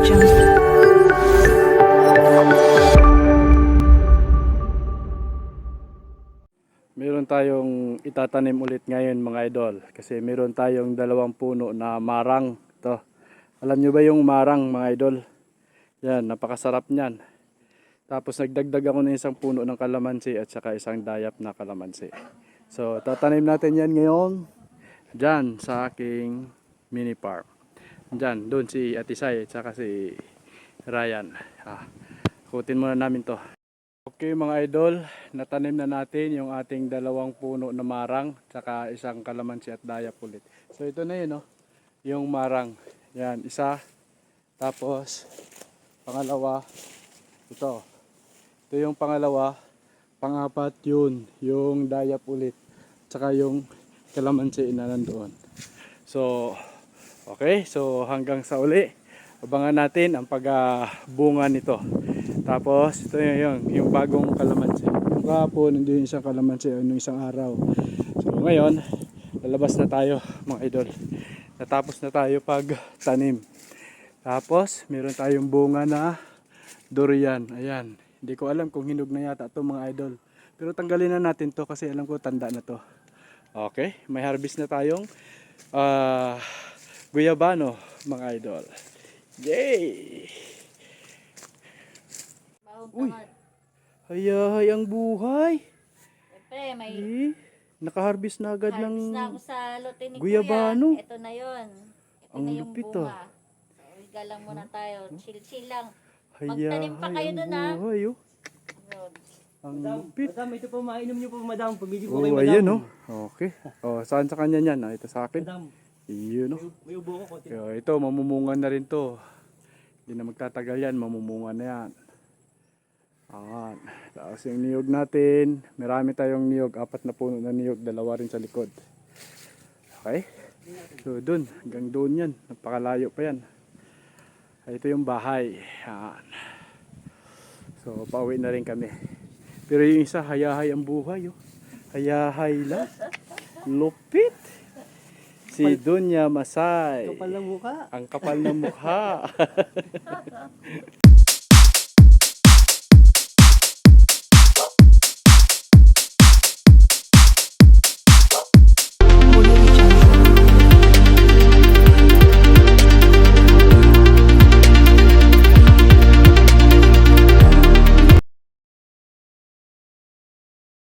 Meron tayong itatanim ulit ngayon mga idol kasi meron tayong dalawang puno na marang to. Alam nyo ba yung marang mga idol? Yan, napakasarap niyan. Tapos nagdagdag ako ng isang puno ng kalamansi at saka isang dayap na kalamansi. So tatanim natin yan ngayon dyan sa aking mini farm. Dyan, doon si Atisay at saka si Ryan. Kutin muna namin to. Okay mga idol, natanim na natin yung ating dalawang puno na marang saka isang kalamansi at dayap ulit. So ito na yun, no? Yung marang. Yan, isa. Tapos pangalawa, ito. Ito yung pangalawa. Pangapat yun, yung dayap ulit. Saka yung kalamansi na nandoon. So, okay. So hanggang sa uli, abangan natin ang pagbunga nito. Tapos ito yung bagong kalamansi. Yung kahapon, hindi yung isang kalamansi, yung isang araw. So ngayon, lalabas na tayo mga idol. Natapos na tayo pagtanim. Tapos meron tayong bunga na durian. Ayan. Hindi ko alam kung hinog na yata ito mga idol. Pero tanggalin na natin to kasi alam ko tanda na to. Okay, may harvest na tayong guyabano mga idol. Yay! Uy! Hayahay ang buhay! Siyempre, may nakaharvest na agad ng harvest na ako sa lote ni guyabano. Kuya. Ito na yun. Ito Ang na yung lupit, bunga. So, higa lang muna tayo. Chill-chill lang. Hayahay Magtanim pa kayo ang dun, ha? buhay, oh. Road. Ang lupit. Madam, ito po, mainom niyo po, madam. Pabili po kayo, Oh, madam. ayan, oh. Okay. Oh, saan sa kanya yan? Ito sa akin. Madam, Iyon, oh. may ubo ko. Konti. Ito, mamumunga na rin to. Hindi na magtatagal yan, mamumunga na yan. Ayan. Tapos yung niyog natin, marami tayong niyog, 4 na puno na niyog, 2 rin sa likod. Okay? So dun, hanggang doon yan, napakalayo pa yan. Ito yung bahay. Ayan. So pauwi na rin kami. Pero yung isa, hayahay ang buhay. Oh. Hayahay lang. Lupit. Si Dunya Masay. Kapal ng mukha. Ang kapal ng mukha.